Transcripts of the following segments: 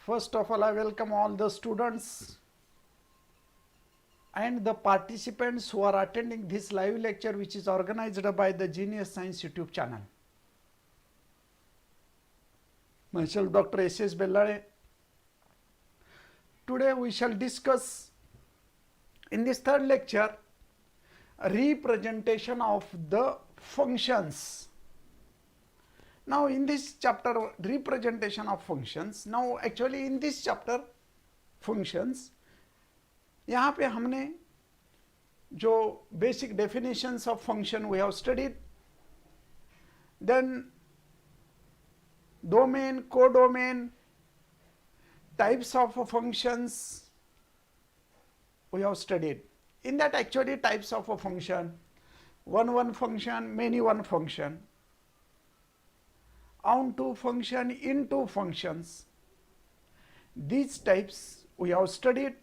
First of all, I welcome all the students and the participants who are attending this live lecture, which is organized by the Genius Science YouTube channel. Myself, Dr. S.S. Bellale. Today we shall discuss in this third lecture a representation of the functions. Now in this chapter, representation of functions, now actually in this chapter functions, यहाँ पे हमने जो basic definitions of function we have studied, then domain, codomain, types of functions we have studied. In that actually types of a function, one function, many one function, onto function, into functions. These types we have studied.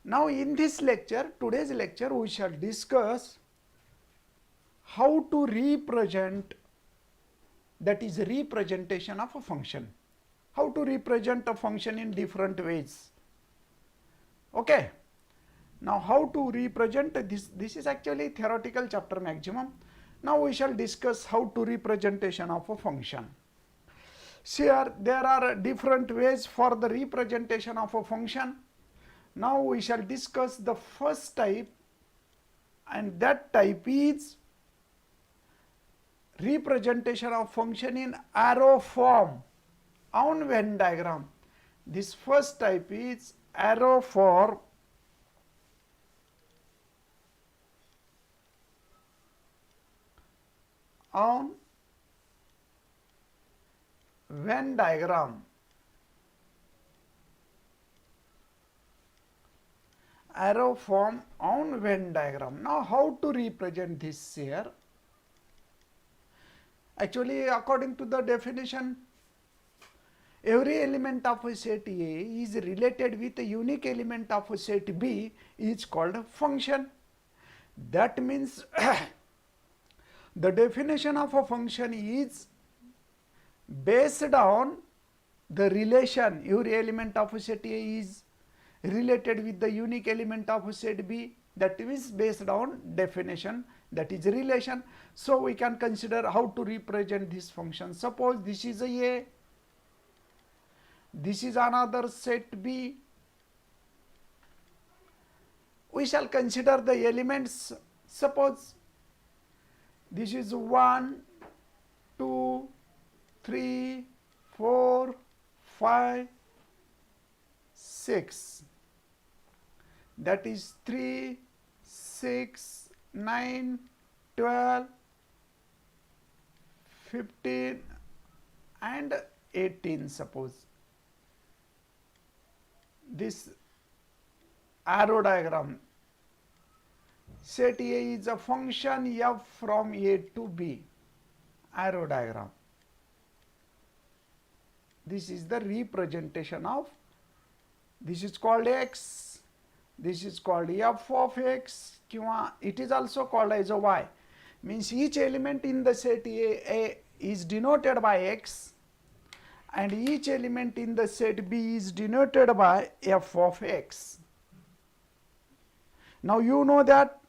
Now in this lecture, today's lecture, we shall discuss how to represent, that is representation of a function. How to represent a function in different ways. Okay. Now how to represent this? This is actually theoretical chapter maximum. Now we shall discuss how to representation of a function. See here, there are different ways for the representation of a function. Now we shall discuss the first type, and that type is representation of function in arrow form on Venn diagram. This first type is arrow form on Venn diagram. Arrow form on Venn diagram. Now how to represent this here? Actually, according to the definition, every element of a set A is related with a unique element of a set B is called a function. That means the definition of a function is based on the relation. Every element of a set A is related with the unique element of a set B. That is based on definition, that is relation. So we can consider how to represent this function. Suppose this is a, this is another set B. We shall consider the elements. Suppose this is 1, 2, 3, 4, 5, 6. That is 3, 6, 9, 12, 15 and 18 suppose. This arrow diagram. Set A is a function f from A to B. Arrow diagram. This is the representation of, this is called x, this is called f of x, it is also called as a y. Means each element in the set A is denoted by x, and each element in the set B is denoted by f of x. Now you know that,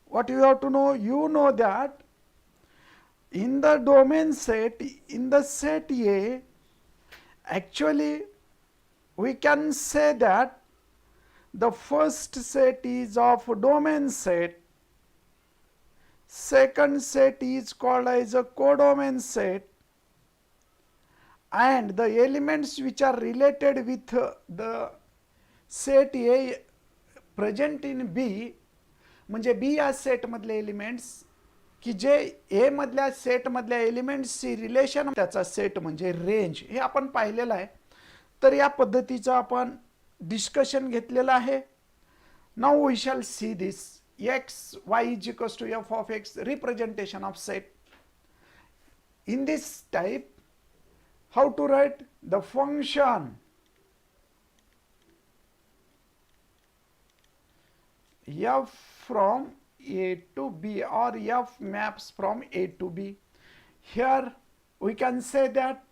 what you have to know? You know that in the domain set, in the set A, actually we can say that the first set is of domain set, second set is called as a codomain set, and the elements which are related with the set A present in B, म्हणजे B या set मधले elements की जे A मधल्या set मधल्या एलिमेंट्सची relation, त्याचा set म्हणजे range, हे आपण पाहिलेलं आहे. तर या पद्धतीचं आपण डिस्कशन घेतलेलं आहे. Now we shall see this x y is equals to f of x representation of set. In this type, how to write the function f from A to B, or f maps from A to B. Here we can say that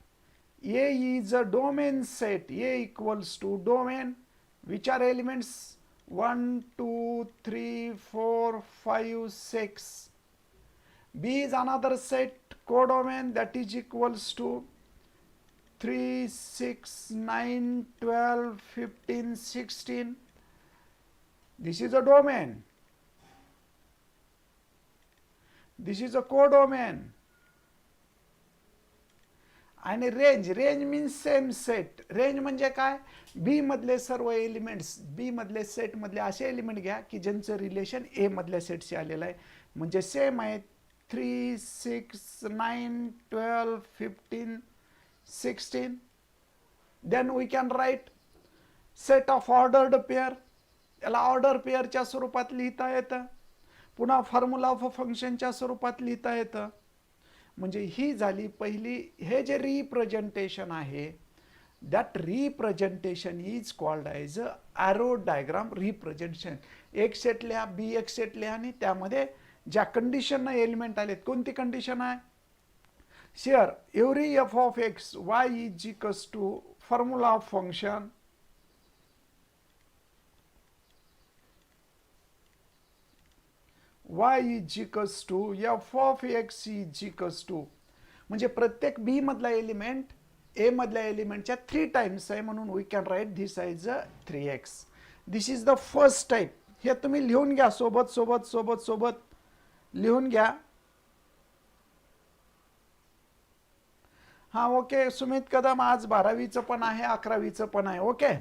A is a domain set. A equals to domain. Which are elements? 1, 2, 3, 4, 5, 6. B is another set, codomain, that is equals to 3, 6, 9, 12, 15, 16. This is a domain. This is a codomain. आणि range, range means same set. Range म्हणजे काय? बी मधले सर्व elements, बी मधले set मधले असे element घ्या की ज्यांचं रिलेशन ए मधल्या सेटशी आलेलं आहे, म्हणजे सेम आहे. 3, 6, 9, 12, 15, 16. Then we can write set of ordered pair. याला ऑर्डर पेअरच्या स्वरूपात लिहिता येतं. पुन्हा फॉर्म्युला ऑफ फंक्शनच्या स्वरूपात लिहिता येतं. म्हणजे ही झाली पहिली. हे जे रिप्रेझेंटेशन आहे, that representation is called as a arrow diagram representation. एक सेट लिहा, बी एक सेट लिहा, आणि त्यामध्ये ज्या कंडिशन एलिमेंट आलेत, कोणती कंडिशन आहे? Share every F of X Y is equals to formula of function y is equals to f of x is equals to, म्हणजे प्रत्येक बी मधला एलिमेंट ए मधल्या एलिमेंटच्या 3 टाइम्स आहे, म्हणून we can write this as a 3x. This is the first type. हे तुम्ही लिहून घ्या, सोबत सोबत सोबत सोबत लिहून घ्या. हा, ओके. सुमित कदम आज 12वीचं पण आहे, 11वीचं पण आहे. Okay.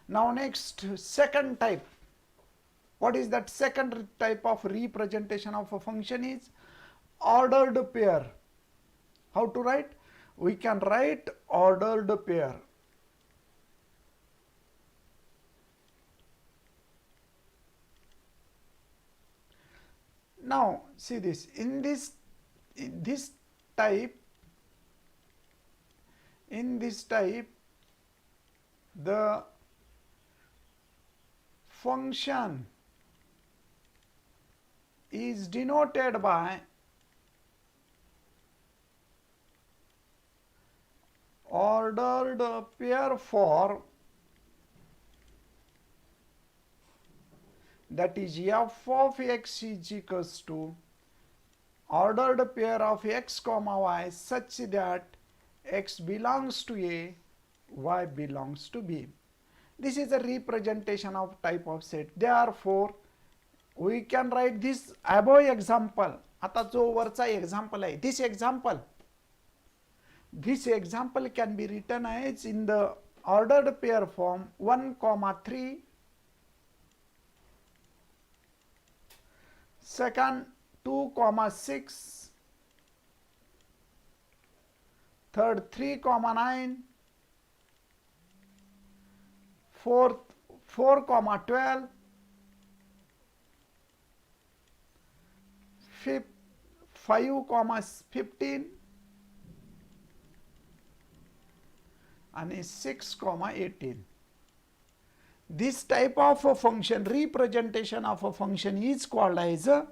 Now next, second type. What is that second type of representation of a function is ordered pair. How to write? We can write ordered pair. Now see this. In this type, the function is denoted by ordered pair form, that is f of x is equals to ordered pair of x comma y such that x belongs to A, y belongs to B. This is a representation of type of set. Therefore we can write this above example. आता जो वरचा example आहे, this example can be written as in the ordered pair form 1, 3, second 2, 6, third 3, 9, fourth 4, 12, fifth 5, 15 and 6, 18. This type of a function, representation of a function, is called as a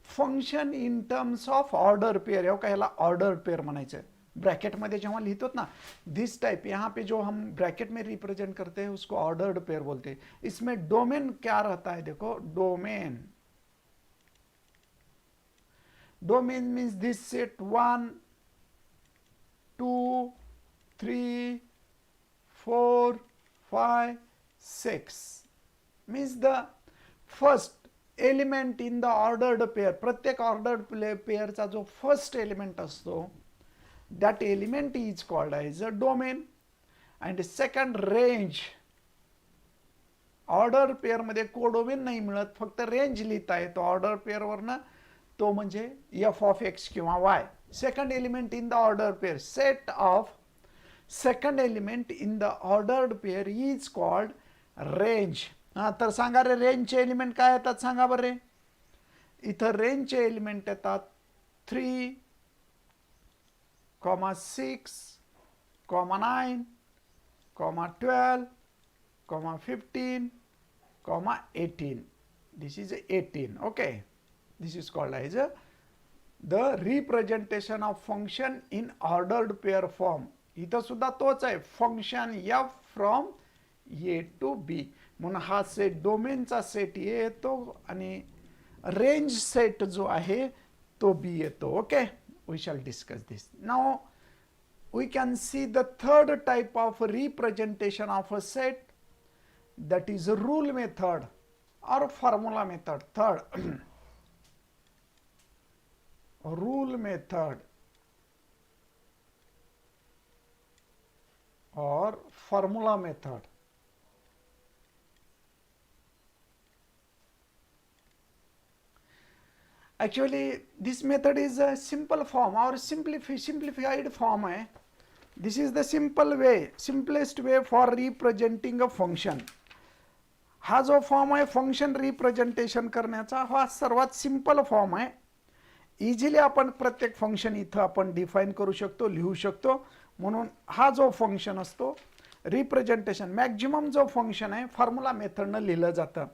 function in terms of order pair. यो कहला order pair म्हणायचं. Bracket में जेव्हा लिखते ना, दिस type, यहाँ पे जो हम bracket में represent करते हैं उसको ऑर्डर्ड पेयर बोलते हैं. इसमें डोमेन क्या रहता है? देखो, domain means this set 1, 2, 3, 4, 5, 6 means the first element in the ordered pair. प्रत्येक ऑर्डर्ड पेयर चा जो फर्स्ट एलिमेंट असतो, that element is called as a domain. and second range. Order pair मध्ये कोडोमेन नाही मिळत, फक्त रेंज लिहिता येतो ऑर्डर पेयर वरनं, तो म्हणजे f of x किंवा y. Second element in the order pair, set of second element in the ordered pair is called range. तर सांगा रे, रेंजचे एलिमेंट काय येतात सांगा बरे. इथं रेंजचे एलिमेंट येतात 3, 6, 9, 12, 15, 18. This is 18. Okay, this is called as a the representation of function in ordered pair form. इथं सुद्धा तोच आहे, function f from a to b. म्हणून हा सेट डोमेनचा सेट a येतो आणि रेंज सेट जो आहे तो b येतो. Okay, we shall discuss this. Now we can see the third type of representation of a set, that is rule method or formula method. Third, rule method or formula method. Actually this method is a simple form or simplified form है. This is the simplest way for representing a function. हा जो form आहे function representation करण्याचा, हा सर्वात simple form आहे. Easily आपण प्रत्येक फंक्शन इथं आपण डिफाइन करू शकतो, लिहू शकतो. म्हणून हा जो फंक्शन असतो रिप्रेझेंटेशन, मॅक्झिमम जो फंक्शन आहे फॉर्म्युला मेथडनं लिहिलं जातं.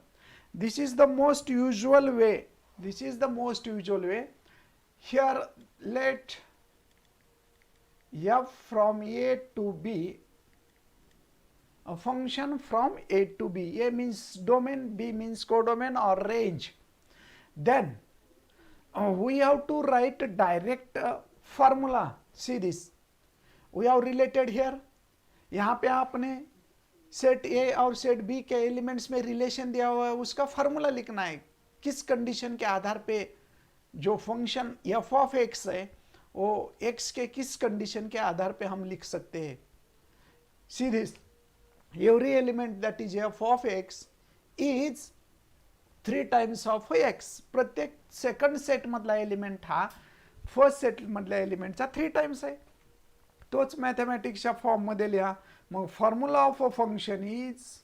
This is the most usual way. This is the most usual way. Here let f from a to b, a function from a to b. A means domain, b means codomain or range. Then we have to write direct formula. See this. We have related here. यहाँ पे आपने set ए और set बी के elements में relation दिया हुआ है, उसका formula लिखना है. किस condition के आधार पे जो फंक्शन f ऑफ x है वो x के किस कंडीशन के आधार पे हम लिख सकते हैं. See this, every element that is f of x is 3 times of x. प्रत्येक सेकंड सेट मधला एलिमेंट हा फर्स्ट सेट मधल्या एलिमेंटचा 3 टाइम्स आहे. तोच मॅथमॅटिक्सच्या फॉर्म मध्ये लिहा. मग formula of a function is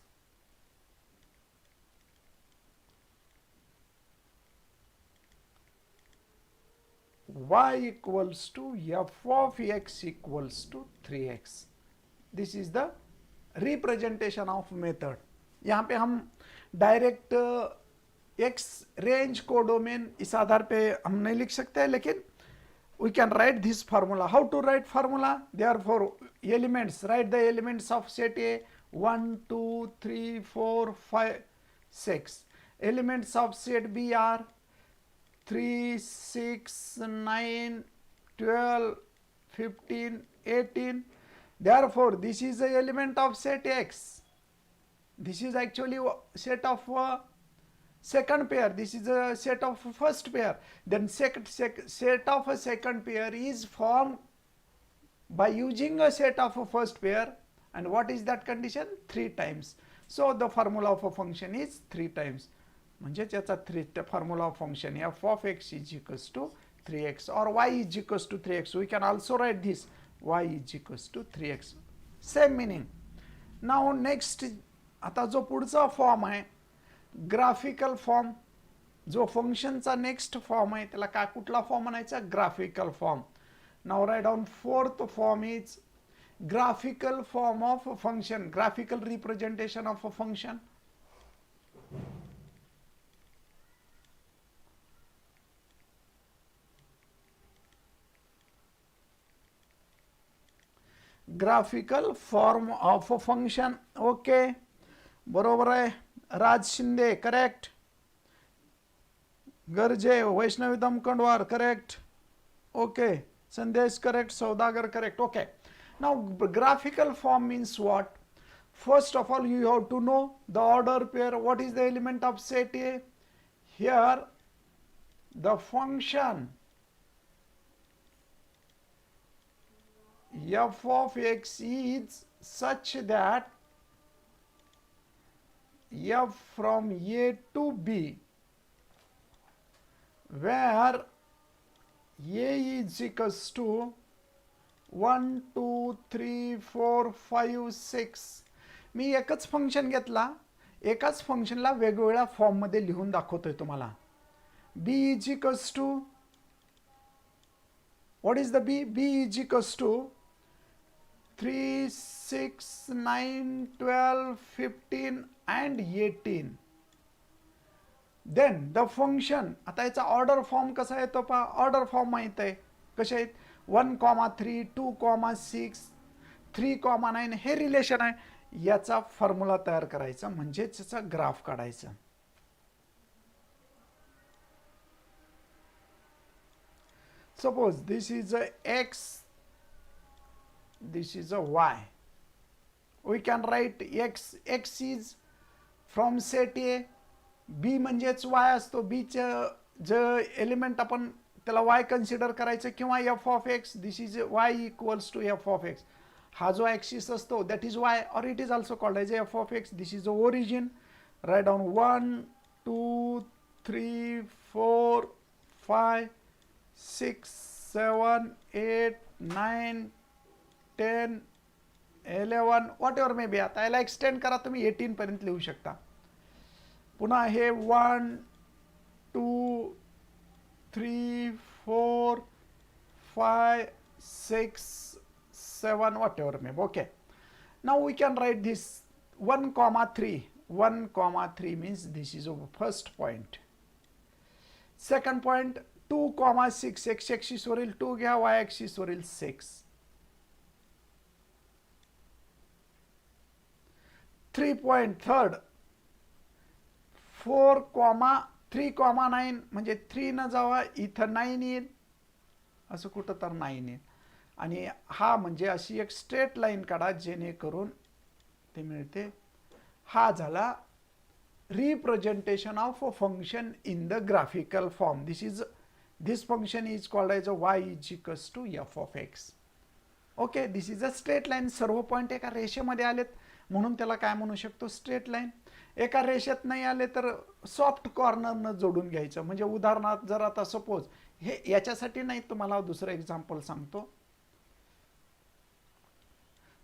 y equals to f of x equals to 3x. This is the representation of method. यहाँ पे हम डायरेक्ट x रेंज कोडोमेन इस आधार पे हम नहीं लिख सकते हैं, लेकिन we can write this formula. How to write formula? Therefore elements, write the elements of set A 1 2 3 4 5 6. Elements of set B are 3 6 9 12 15 18. Therefore this is the element of set X. This is actually set of second pair. This is a set of first pair. Then set of a second pair is formed by using a set of a first pair. And what is that condition? 3 times. So the formula of a function is 3 times. म्हणजे त्याचा formula of function f of x is equals to 3x or y is equals to 3x. We can also write this y is equals to 3x. Same meaning. Now next, आता जो पुढचा form आहे graphical form, जो फंक्शनचा next form आहे त्याला काय कुठला फॉर्म म्हणायचा? Graphical form. Now write down fourth form is graphical form of a function, graphical representation of a function. Graphical form of a function. Okay, बरोबर आहे. Raj Shinde correct, Garje Vaishnavi Damkandwar correct, okay, Sandesh correct, Saudagar correct. Okay, now graphical form means what? First of all you have to know the order pair. What is the element of set A? Here the function f of x is such that f from A to B, where A is equals to 1 2 3 4 5 6. मी एकच function घेतला, एकाच फंक्शनला वेगवेगळ्या form मध्ये लिहून दाखवतोय तुम्हाला. b is equals to, what is the b? b is equals to 3 6 9 12 15 and 18. Then the function, आता याचा ऑर्डर फॉर्म कसा येतो पहा, ऑर्डर फॉर्म माहीत आहे कसे आहेत, 1,3, 2,6, 3,9 हे रिलेशन आहे. याचा फॉर्म्युला तयार करायचा म्हणजेच याचा ग्राफ काढायचा. Suppose this is a x, this is a y. We can write x is from set A, b म्हणजेच y असतो, b चे जे एलिमेंट आपण त्याला y कन्सिडर करायचं, किंवा f of x, this is y equals to f of x. हा जो ॲक्सिस असतो दॅट इज y, और it is also called as f of x. This is the origin. Write down 1 2 3 4 5 6 7 8 9 10 11 what ever may be. आता याला extend करा तुम्ही 18 पर्यंत लिहू शकता. पुन्हा हे 1 2 3 4 5 6 7 whatever may be. Okay, now we can write this 1,3. 1,3 means this is our first point. Second point 2,6, x axis वरील 2 घ्या, y axis वरील 6. 3 point third 4,3,9 म्हणजे 3 न जावा इथं 9 येईल, असं कुठं तर 9 येईल. आणि हा म्हणजे अशी एक स्ट्रेट लाईन काढा जेणेकरून ते मिळते. हा झाला representation of a function in the graphical form. This function is called as a y is equals to f of x. Okay, this is a straight line. सर्व पॉईंट एका रेषेमध्ये आलेत म्हणून त्याला काय म्हणू शकतो, स्ट्रेट लाईन. एका रेषेत नाही आले तर सॉफ्ट कॉर्नरनं जोडून घ्यायचं. म्हणजे उदाहरणार्थ जर आता सपोज हे याच्यासाठी नाही, तुम्हाला दुसरं एक्झाम्पल सांगतो.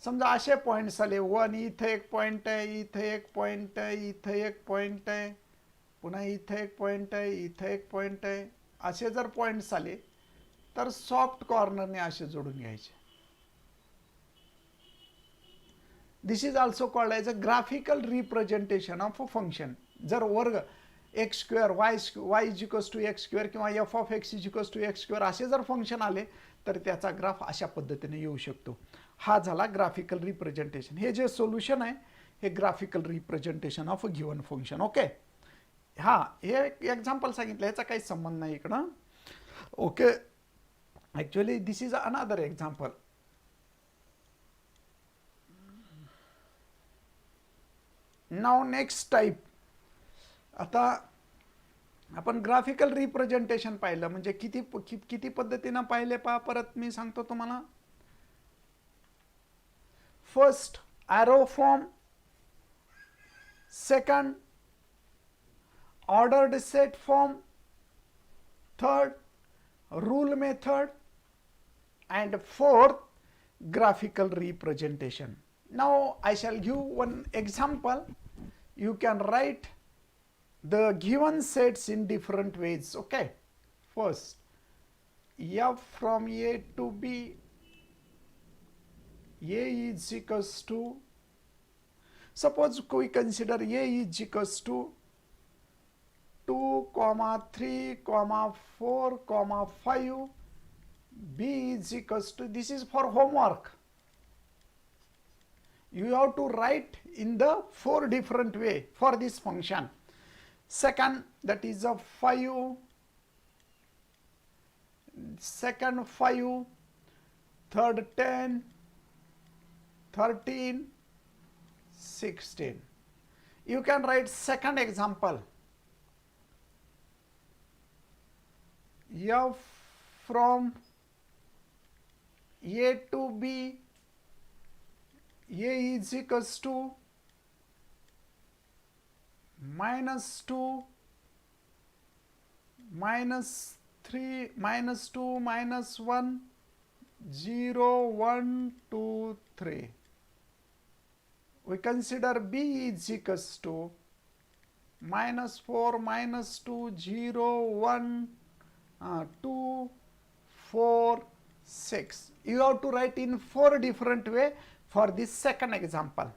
समजा असे पॉईंट्स आले, 1 इथं एक पॉईंट आहे, इथं एक पॉईंट आहे, इथं एक पॉईंट आहे, पुन्हा इथं एक पॉईंट आहे, इथं एक पॉईंट आहे. असे जर पॉईंट्स आले तर सॉफ्ट कॉर्नरने असे जोडून घ्यायचे. This is also called as a graphical representation of a function. जर वर्ग x square y is equals to x square किंवा f of x is equals to x square असे जर फंक्शन आले तर त्याचा ग्राफ अशा पद्धतीने येऊ शकतो. हा झाला ग्राफिकल रिप्रेझेंटेशन. हे जे सोल्युशन आहे हे graphical representation of a given function. Okay, हा हे एक्झाम्पल सांगितलं, याचा काही संबंध नाही इकडं. Okay, actually this is another example. Now next type. आता आपण ग्राफिकल रिप्रेझेंटेशन पाहिलं म्हणजे किती पद्धतीनं पाहिले पहा, परत मी सांगतो तुम्हाला. First arrow form, second ordered set form, third rule method, and fourth graphical representation. Now I shall give one example. You can write the given sets in different ways. Okay, first f from A to B, A is equals to, suppose we consider A is equals to 2, 3, 4, 5. B is equals to, this is for homework. You have to write in the 4 different way for this function. Second, that is a 5, second 5, third 10, 13, 16. You can write second example. F from A to B, A is equals to -2, -3, -2, -1, 0, 1, 2, 3. We consider B is equals to -4, -2, 0, 1, 2, 4, 6. You have to write in 4 different way for this second example.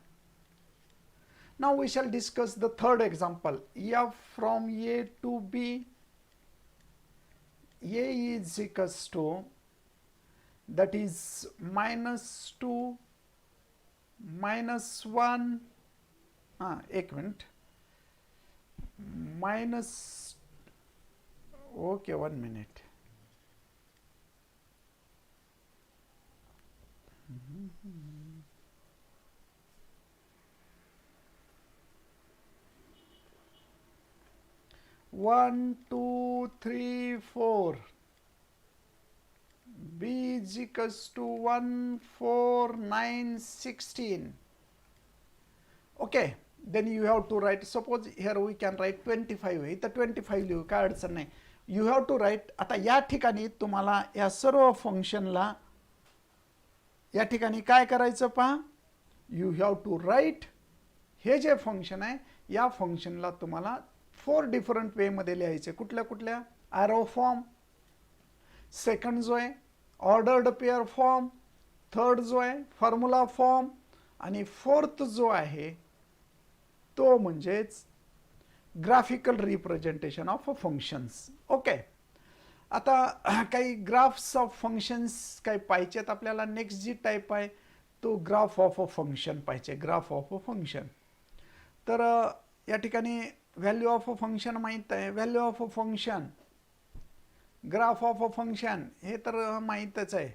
Now we shall discuss the third example. F from A to B. A is equals to, that is -2, -1, एक minute, minus, okay, 1 minute. One, 2, 3, 4. B is equals to 1, 4, 9, 16. Okay, then you have to write, suppose here we can write 25. इथं 25 लिहू, काय अडचण नाही. You have to write, आता या ठिकाणी तुम्हाला या सर्व फंक्शनला या ठिकाणी काय करायचं पहा, यू हॅव टू राईट, हे जे फंक्शन आहे या फंक्शनला तुम्हाला 4 डिफरंट वे मध्ये लिहायचे. कुठल्या कुठल्या? ॲरो फॉर्म, सेकंड जो आहे ऑर्डर्ड पेअर फॉर्म, थर्ड जो आहे फॉर्म्युला फॉर्म, आणि फोर्थ जो आहे तो म्हणजेच graphical representation of functions. Okay, आता काही ग्राफ्स ऑफ फंक्शन्स काही पाहिजेत आपल्याला. नेक्स्ट जी टाईप आहे तो ग्राफ ऑफ अ फंक्शन पाहिजे, ग्राफ ऑफ अ फंक्शन. तर या ठिकाणी व्हॅल्यू ऑफ अ फंक्शन माहीत आहे, value of a function, graph of a function हे तर माहीतच आहे.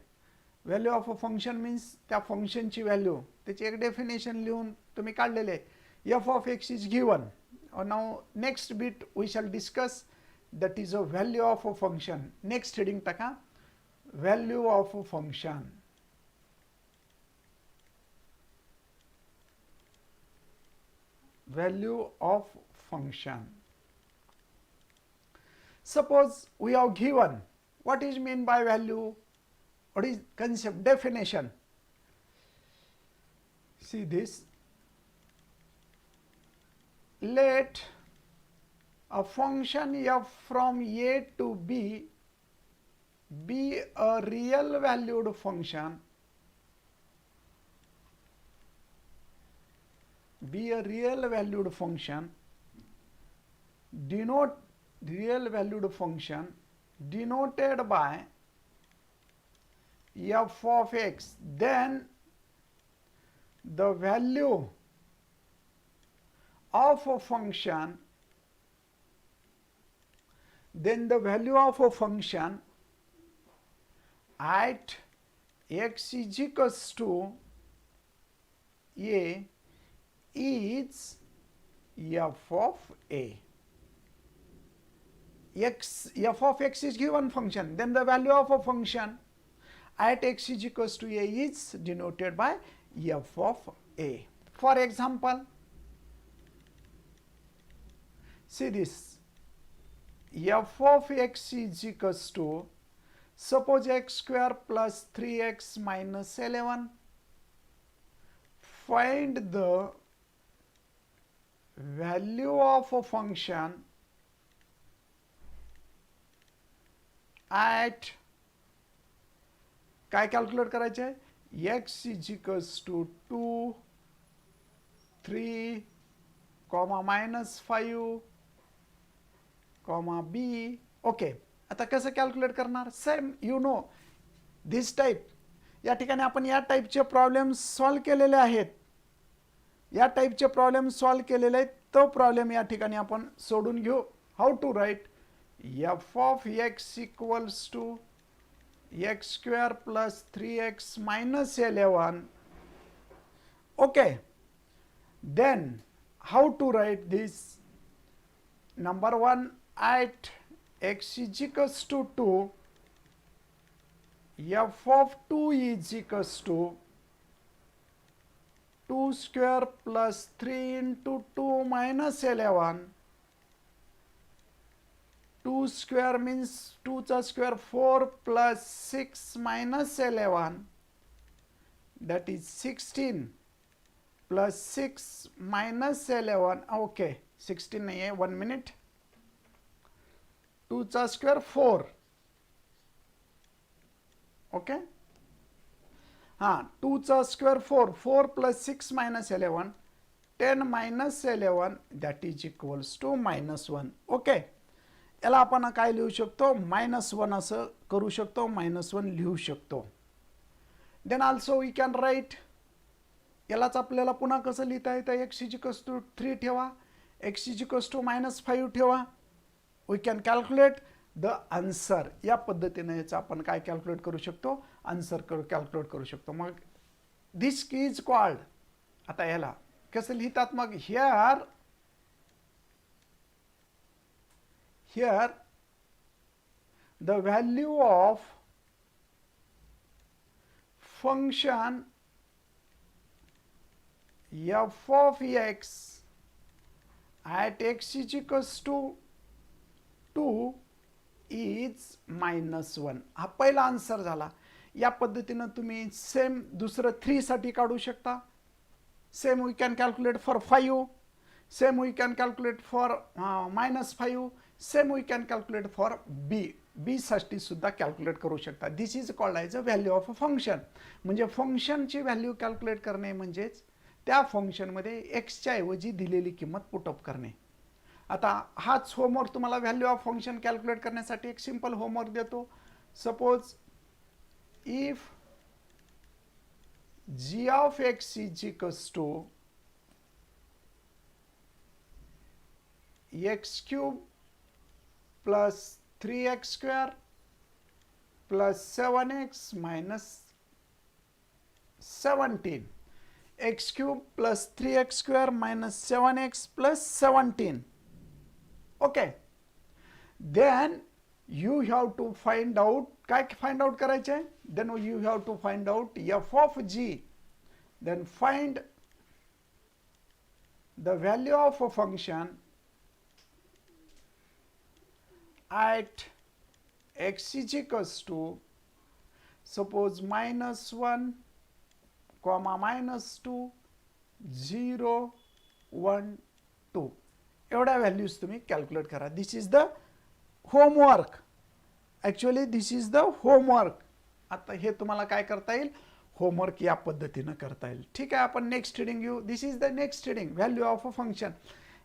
Value of a function means त्या फंक्शनची व्हॅल्यू, त्याची एक डेफिनेशन लिहून तुम्ही काढलेले आहे. F of x is given. Now next bit we shall discuss, that is a value of a function. Next heading taka, value of a function. Value of function. Suppose we have given, what is mean by value? What is concept, definition? See this, let a function f from A to B be a real valued function, be a real valued function, denote real valued function denoted by f of x, then the value of a function, then the value of a function at x is equals to A is f of A. F of x is given function, then the value of a function at x is equals to A is denoted by f of A. For example, see this, f of x is equals to, suppose x square plus 3x minus 11. Find the value of a function at, काय calculate करायचे आहे, x is equals to 2, 3, -5, B. Okay, आता कसं calculate करणार? Same you know this type. या ठिकाणी आपण या टाईपचे प्रॉब्लेम्स सॉल्व केलेले आहेत, या टाईपचे प्रॉब्लेम सॉल्व केलेले आहेत. तो प्रॉब्लेम या ठिकाणी आपण सोडून घेऊ. How to write, f of x equals to x square plus 3x minus 11. Okay, then how to write this? Number 1, at x is equals to 2, f of 2 is equals to 2 square plus 3 into 2 minus 11. 2 square means 2 चा square 4 plus 6 minus 11, that is 16 plus 6 minus 11. Okay, 16 नहीं है, 1 minute. 2 चा square 4. Okay, हाँ, 2 चा square 4, 4 plus 6 minus 11, 10 minus 11 that is equals to -1. Okay, याला आपण काय लिहू शकतो, -1 असं करू शकतो, -1 लिहू शकतो. Then also we can write, यालाच आपल्याला पुन्हा कसं लिहिता येतं, x इज इक्वल्स टू 3 ठेवा, x इज इक्वल्स टू -5 ठेवा. We can calculate the answer. या पद्धतीने याचं आपण काय कॅल्क्युलेट करू शकतो, आन्सर कॅल्क्युलेट करू शकतो. मग दिस की इज कॉल्ड, आता याला कसं लिहितात मग, here the value of function f of x at x is equals to 2 is -1. हा पहिला आन्सर झाला. या पद्धतीनं तुम्ही सेम दुसरं 3 साठी काढू शकता. Same we can calculate for 5, same we can calculate for -5, same we can calculate for B साठी सुद्धा कॅल्क्युलेट करू शकता. This is called as a value of a function. म्हणजे फंक्शनची व्हॅल्यू कॅल्क्युलेट करणे म्हणजेच त्या फंक्शनमध्ये एक्सच्या ऐवजी दिलेली किंमत पुटअप करणे. आता हाच होमवर्क तुम्हाला व्हॅल्यू ऑफ फंक्शन कॅल्क्युलेट करण्यासाठी एक सिंपल होमवर्क देतो. Suppose if g of x is equals to x cube plus 3x square plus 7x minus 17, x cube plus 3x square minus 7x plus 17. Okay, then you have to find out, काय find out करायचे आहे, then you have to find out f of g, then find the value of a function at x is equals to suppose -1, -2, 0, 1, 2 एवढ्या values तुम्ही calculate करा. This is the homework. Actually this is the homework. आता हे तुम्हाला काय करता येईल, homework या पद्धतीनं करता येईल. ठीक आहे, आपण नेक्स्ट रीडिंग घेऊ. This is the next reading, value of a function.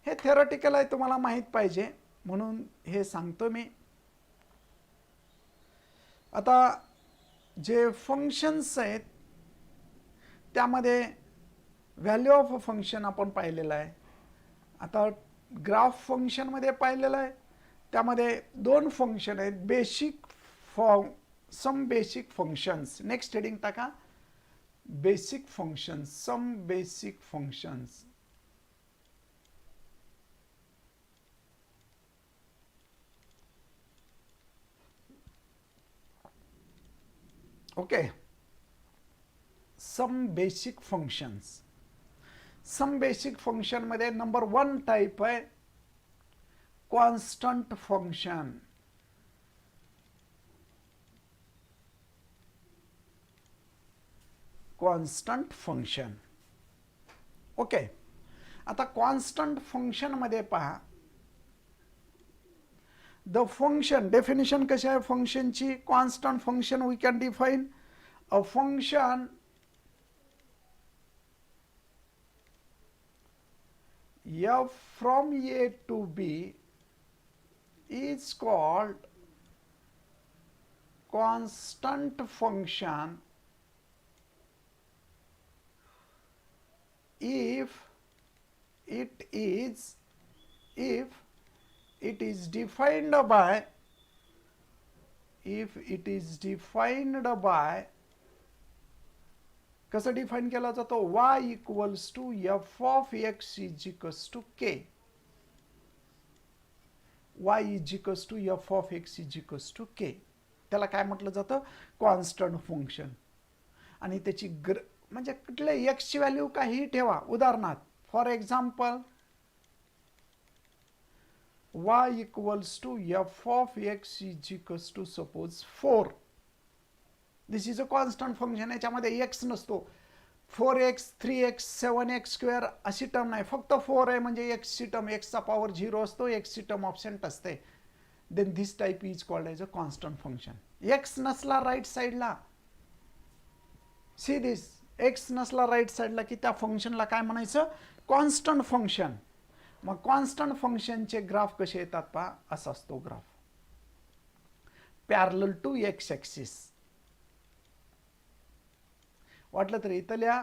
हे थेरॉटिकल आहे, तुम्हाला माहीत पाहिजे म्हणून हे सांगतो मी. आता जे फंक्शन्स आहेत त्यामध्ये व्हॅल्यू ऑफ अ फंक्शन आपण पाहिलेलं आहे. आता ग्राफ फंक्शनमध्ये पाहिलेलं आहे, त्यामध्ये 2 फंक्शन आहेत, basic some basic functions. Next heading टाका, basic functions, some basic functions. Okay, some basic functions. Some basic function मध्ये नंबर 1 टाइप आहे constant function. Constant function. Okay, आता कॉन्स्टंट फंक्शन मध्ये पहा, द फंक्शन डेफिनेशन कशी आहे फंक्शनची. Constant function we can define a function f from a to b is called constant function if it is defined by कसं define केला जातो, y equals to f of x is equals to k. y is equals to f of x is equals to k. त्याला काय म्हटलं जातं, constant function. आणि त्याची म्हणजे कुठले x ची व्हॅल्यू काही ठेवा. उदाहरणार्थ for example y equals to f of x is equals to suppose 4. This is a constant function. याच्यामध्ये x नसतो. 4x 3x 7x स्क्वेअर अशी टर्म नाही, फक्त 4 आहे म्हणजे x ची टर्म, x चा पॉवर 0 असतो, x ची टर्म ऑब्सेंट असते. Then this type is called as a constant function. x नसला राईट साईडला, सी दिस एक्स नसला राईट साईडला की त्या फंक्शनला काय म्हणायचं, कॉन्स्टंट फंक्शन. मग कॉन्स्टंट फंक्शनचे ग्राफ कसे येतात पहा, असा असतो graph, parallel to x axis. वाटलं तर इथं लिहा,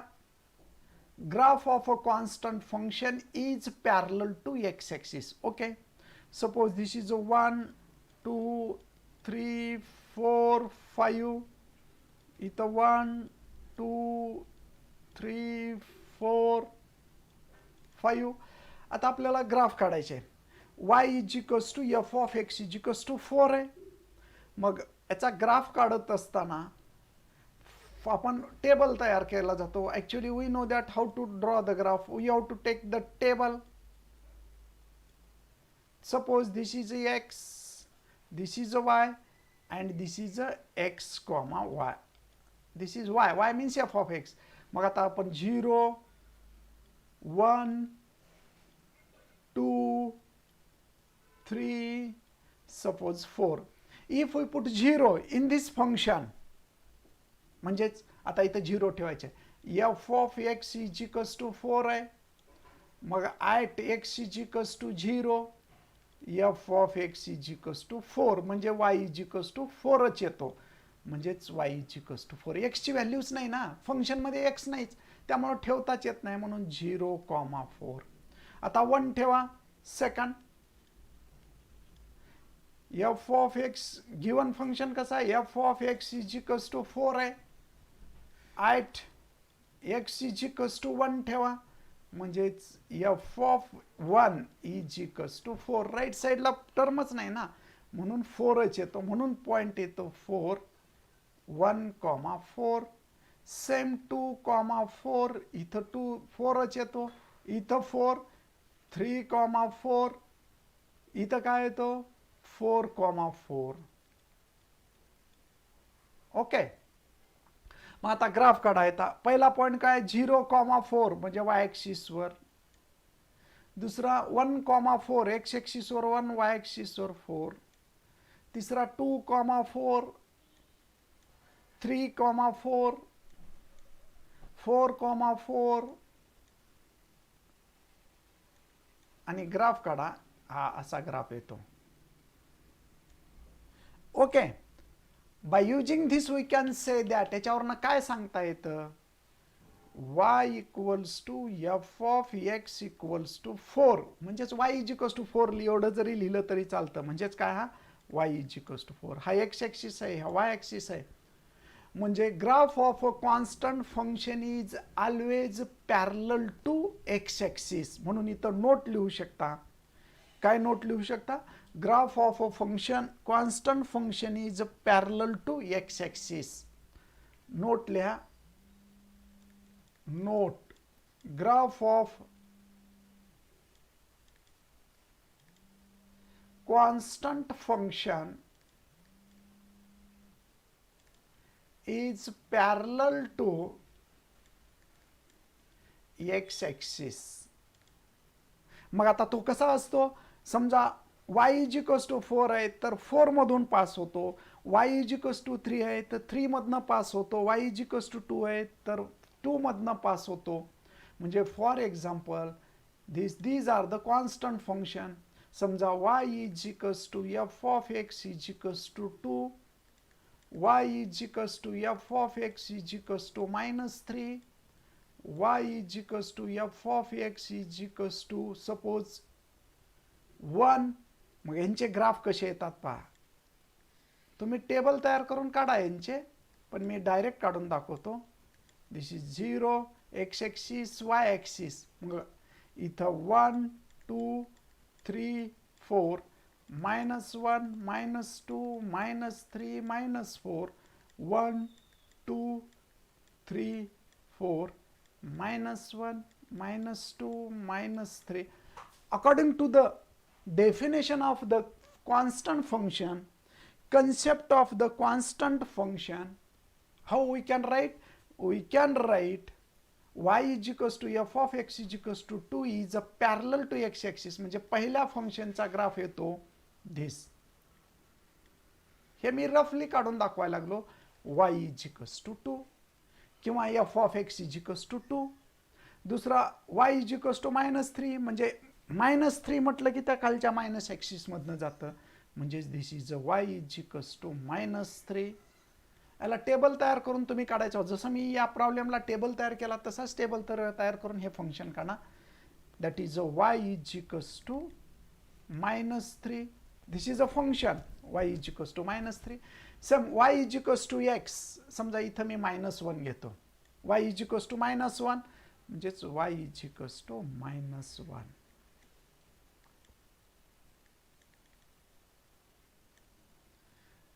graph of a constant function is parallel to x-axis. Okay, suppose this is a 1 2 3 4 5, इथं 1 2 3 4 5. आता आपल्याला ग्राफ काढायचे. y is equals to f of x is equals to 4 आहे. मग याचा ग्राफ काढत असताना आपण टेबल तयार केला जातो. Actually we know that how to draw the graph. We have to take the table. Suppose this is x, this is a y, and this is a x comma y. This is y, y means f of x. मग आता आपण 0 1 2 3 suppose 4. If we put 0 in this function, म्हणजेच आता इथं 0 ठेवायचे. F of x is equals to 4 आहे. मग at x is equals to 0, f of x is equals to 4, म्हणजे वाय इज इक्वल्स टू 4च येतो. म्हणजेच वाय इज इक्वल्स टू 4. एक्सची व्हॅल्यूच नाही ना, फंक्शनमध्ये एक्स नाहीच, त्यामुळे ठेवताच येत नाही, म्हणून 0,4. आता 1 ठेवा. Second, f of x given function कसं आहे, F of x is equals to 4 आहे. At x is equals to 1 ठेवा, म्हणजेच f of 1 is equals to 4. Right साईडला टर्मच नाही ना, म्हणून 4च येतो. म्हणून पॉईंट येतो 4, 1,4. सेम 2,4, इथं 2 4च येतो. इथं 4, 3,4, इथं काय येतो 4,4. ओके. मग आता ग्राफ काढायचा. पहिला पॉईंट काय, 0,4 म्हणजे वाय ॲक्सिसवर. दुसरा 1,4 एक्स ॲक्सिसवर 1, वाय ॲक्सिसवर 4. तिसरा 2,4, 3,4, 4,4. आणि ग्राफ काढा. हा असा ग्राफ येतो. Okay. By using this we can say that, याच्यावरनं काय सांगता येतं, y equals to f of x equals to 4. म्हणजेच y इज इक्वल्स टू 4 एवढं जरी लिहिलं तरी चालतं. म्हणजेच काय, हा y इज इक्वल्स टू 4. हा एक्स ॲक्सिस आहे, हा वाय ॲक्सिस आहे. म्हणजे graph of a constant function is always parallel to x axis. म्हणून इथं नोट लिहू शकता. काय नोट लिहू शकता, graph of a function constant function is parallel to x axis. Note लिहा. Note, graph of constant function is parallel to x axis. मग आता तो कसा असतो, समजा y इज इक्वल्स टू 4 आहे तर 4 मधून पास होतो. y इज इक्वल्स टू 3 आहे तर 3 मधनं पास होतो. y इज इक्वल्स टू 2 आहे तर 2 मधनं पास होतो. म्हणजे for example these are the constant function. समजा y is equals to f of x is equals to 2, y is equals to f of x is equals to -3, y is equals to f of x is equals to suppose 1. मग यांचे graph कसे येतात पहा. तुम्ही table तयार करून काढा यांचे, पण मी डायरेक्ट काढून दाखवतो. This is 0 x axis, y axis. मग इथं 1 2 3 4, -1 -2 -3 -4, 1 2 3 4, -1 -2 -3. According to the definition of the constant function, concept of the constant function, how we can write? We can write y is equals to f of x is equals to 2 is a parallel to x axis. म्हणजे पहिल्या फंक्शनचा graph येतो this. हे मी रफली काढून दाखवायला लागलो. y is equals to 2. किंवा f of x is equals to 2. दुसरा वाय इज इक्वल्स टू -3, म्हणजे -3 म्हटलं की त्या खालच्या मायनस ॲक्सिसमधनं जातं, म्हणजेच this is a y is equals to -3. याला टेबल तयार करून तुम्ही काढायचं. जसं मी या प्रॉब्लेमला टेबल तयार केला तसाच टेबल तयार करून हे फंक्शन काढा. That is a y is equals to -3. This is a function y is equals to -3. Some y is equals to x, समजा इथं मी -1 घेतो. वाय इज इक्वल्स टू -1 म्हणजेच y is equals to -1.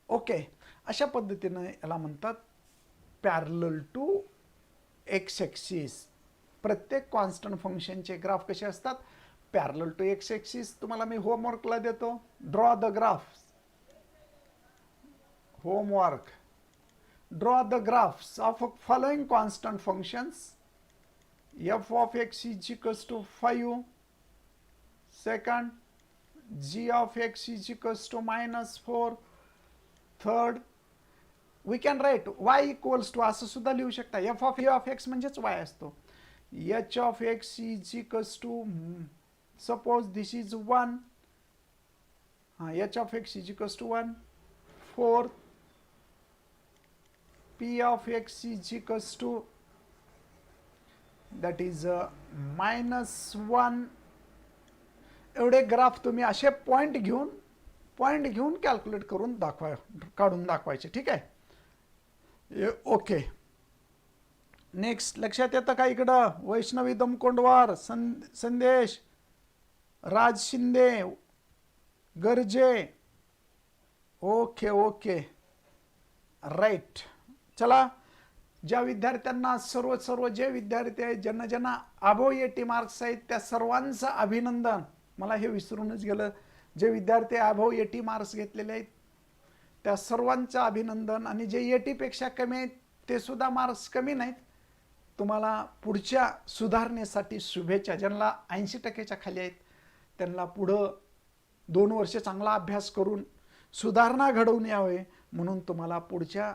Okay, अशा पद्धतीने याला म्हणतात parallel to x axis. प्रत्येक constant फंक्शनचे ग्राफ कसे असतात? Parallel to x axis. तुम्हाला मी होमवर्कला देतो. Draw the graph. Homework. Draw the graphs of following constant functions. f of x is equals to 5. Second, g of x is equals to -4. Third, we can write y equals to, असं सुद्धा लिहू शकता, f of x म्हणजेच y असतो. h of x is equals to, suppose this is 1. h of x is equals to 1. Fourth, p of x is equals to, that is -1. एवढे graph तुम्ही असे point घेऊन कॅल्क्युलेट करून काढून दाखवायचे. ठीक आहे. ओके, नेक्स्ट लक्षात येतं का? इकडं वैष्णवी दमकोंडवार, संदेश, Raj Shinde, Garje. Okay okay, right. चला, ज्या विद्यार्थ्यांना सर्व जे विद्यार्थी आहेत, ज्यांना अबोव 80 मार्क्स आहेत, त्या सर्वांचं अभिनंदन. मला हे विसरूनच गेलं. जे विद्यार्थी अबोव 80 मार्क्स घेतलेले आहेत त्या सर्वांचं अभिनंदन. आणि जे 80 पेक्षा कमी आहेत ते सुद्धा मार्क्स कमी नाहीत. तुम्हाला पुढच्या सुधारणेसाठी शुभेच्छा. ज्यांना 80% खाली आहेत त्यांना पुढं 2 वर्ष चांगला अभ्यास करून सुधारणा घडवून यावे, म्हणून तुम्हाला पुढच्या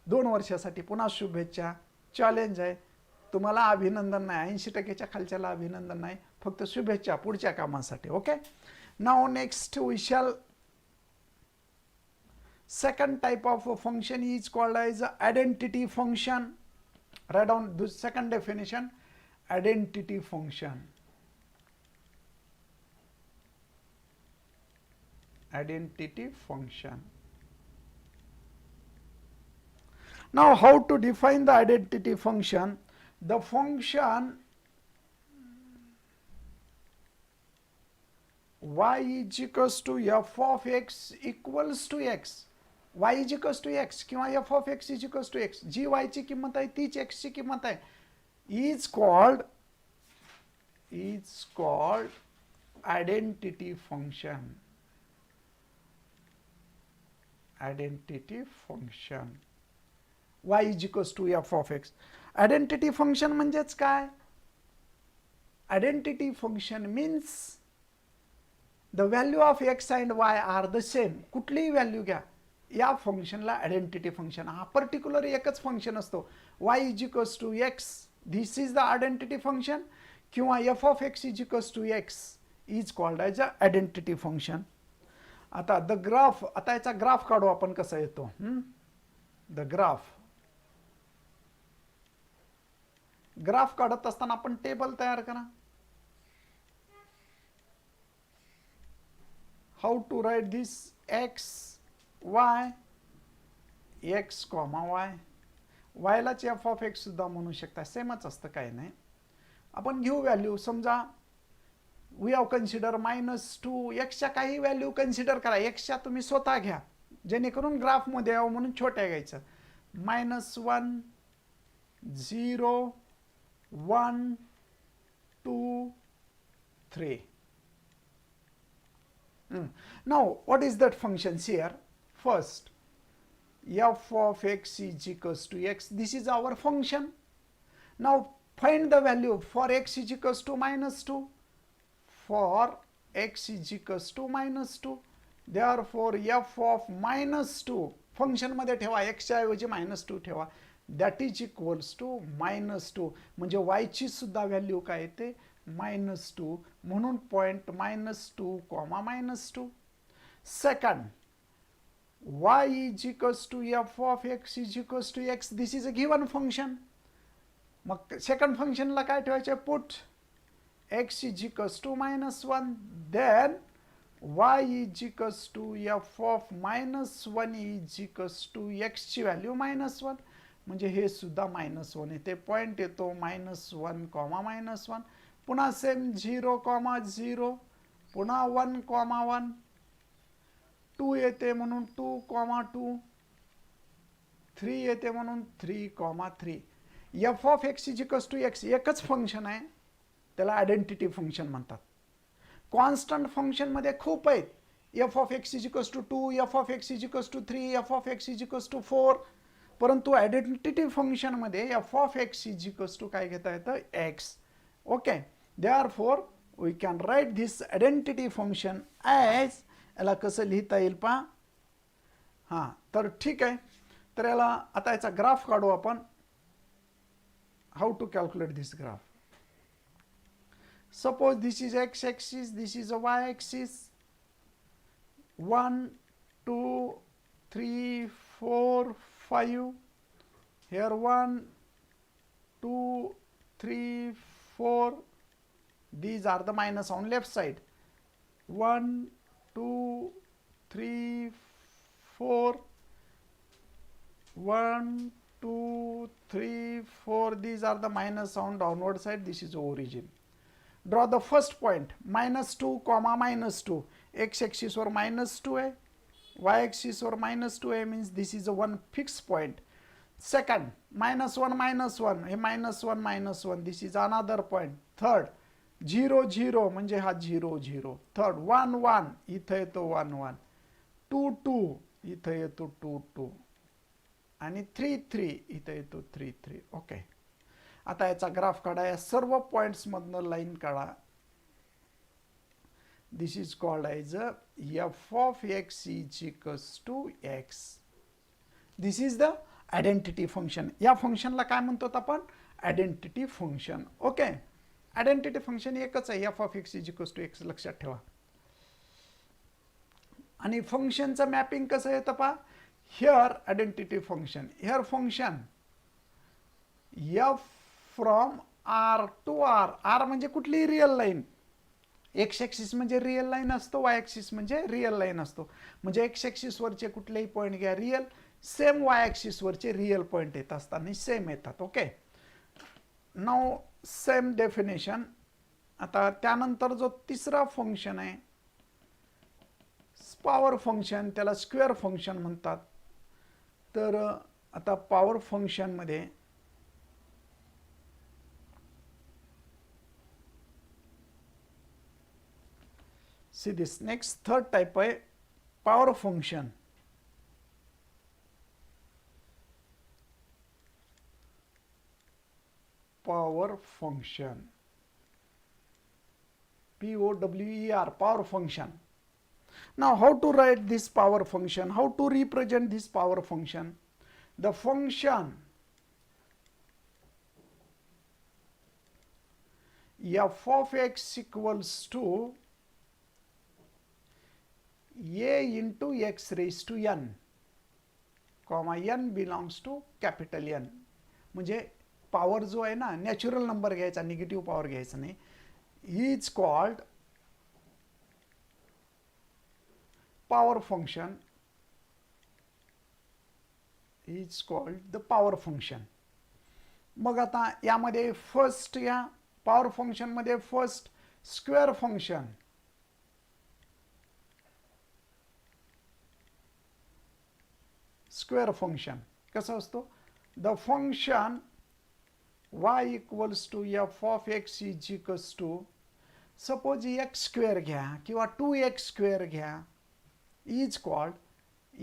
2 वर्षासाठी पुन्हा शुभेच्छा. चॅलेंज आहे. तुम्हाला अभिनंदन नाही, 80%च्या खालच्याला अभिनंदन नाही, फक्त शुभेच्छा पुढच्या कामासाठी. Okay, now next we shall second type of a function is called as identity function. Write down the second definition, identity function. Identity function. Now how to define the identity function? The function y is equals to f of x equals to x. y is equals to x किंवा f of x is equals to x. जी y ची किंमत आहे तीच x ची किंमत आहे. is called identity function. Identity function. y is equals to f of x. Identity function म्हणजेच काय? Identity function means the value of x and y are the same. कुठलीही व्हॅल्यू घ्या, या फंक्शनला आयडेंटिटी फंक्शन. हा पर्टिक्युलर एकच function असतो. y is equals to x, this is the identity function. किंवा f of x is equals to x is called as a identity function. आता the graph, आता याचा ग्राफ काढू आपण कसा येतो. द ग्राफ काढत असताना आपण टेबल तयार करा. How to write this? X y, x, y. y लाच f ऑफ x सुद्धा म्हणू शकता, सेमच असतं, काही नाही. आपण घेऊ व्हॅल्यू. समजा वी हॅव कन्सिडर -2. एक्सच्या काही व्हॅल्यू कन्सिडर करा. एक्सच्या तुम्ही स्वतः घ्या, जेणेकरून ग्राफमध्ये यावं म्हणून छोट्या घ्यायचं. -1, 0, 1, 2, 3. Now what is that functions here? First, f of x is equals to x. This is our function. Now find the value for x is equals to -2. For x is equals to -2. Therefore f of -2 function मध्ये ठेवा, x च्या ऐवजी -2 ठेवा. That is equals to -2. म्हणजे y ची सुद्धा value काय येते -2. म्हणून point -2, -2. Second, y is equals to f of x is equals to x. This is a given function. मग सेकंड फंक्शनला काय ठेवायचे, put x is equals to -1. then y is equals to f of -1 is equals to x ची value -1. म्हणजे हे सुद्धा -1 येते. Point येतो -1, -1. पुन्हा सेम 0, 0. पुन्हा 1, 1. 2 येते म्हणून 2, 2. 3 येते म्हणून 3, 3. f of x is equals to x एकच फंक्शन आहे, त्याला आयडेंटिटी फंक्शन म्हणतात. कॉन्स्टंट फंक्शन मध्ये खूप आहेत. f of x is equals to 2, f of x is equals to 3, f of x is equals to 4. परंतु आयडेंटिटी फंक्शन मध्ये f of x is equals to काय घेता येतं, x. ओके, therefore we can write this identity function as, याला कसं लिहिता येईल पहा. हां, तर ठीक आहे. तर याला आता याचा ग्राफ काढू आपण. How to calculate this graph. Suppose this is x axis, this is a y axis. 1, 2, 3, 4, 5. Here 1, 2, 3, 4. These are the minus on left side. 1, 2, 3, 4. 1, 2, 3, 4. These are the minus on downward side. This is origin. Draw the first point, -2, -2. X axis वर -2 आहे, y axis वर -2 आहे, means this is a one fixed point. Second, -1, -1. हे -1, -1. This is another point. Third, 0, 0. म्हणजे हा 0, 0. Third, 1, 1. इथं येतो 1, 1. 2, 2. इथं येतो 2, 2. आणि 3, 3. इथं येतो 3, 3. ओके. आता याचा ग्राफ काढा. या सर्व पॉइंट्स मधनं लाईन काढा. This is called as f of x is equals to x. This is the identity function. या फंक्शनला काय म्हणतो आपण, identity function. Okay, identity function एकच आहे, f of x is equals to x. लक्षात ठेवा. आणि फंक्शनचं मॅपिंग कसं येतं पहा. Here identity function, here function f from r to r. r म्हणजे कुठली रिअल लाईन. एक्स ॲक्सिस म्हणजे रिअल लाईन असतो, वाय ॲक्सिस म्हणजे रिअल लाईन असतो. म्हणजे एक्स ॲक्सिस वरचे कुठलेही पॉईंट घ्या रिअल, सेम वाय ॲक्सिस वरचे रिअल पॉईंट येत असताना सेम येतात. Okay, now same definition. आता त्यानंतर जो तिसरा फंक्शन आहे पॉवर फंक्शन, त्याला स्क्वेअर फंक्शन म्हणतात. तर आता पॉवर फंक्शन मध्ये see this next third type आहे power function. Power function, POWER, power function. Now how to write this power function, how to represent this power function. The function f of x equals to a into x raised to n, comma n belongs to capital N. म्हणजे power जो आहे ना, natural number घ्यायचा, negative power घ्यायचा नाही. Is called power function, is called the power function. मग आता यामध्ये फर्स्ट, या पॉवर फंक्शन मध्ये first square function. Square function कसं असतो, the function y equals to f of x is equals to, suppose x square घ्या किंवा 2x square घ्या, इज कॉल्ड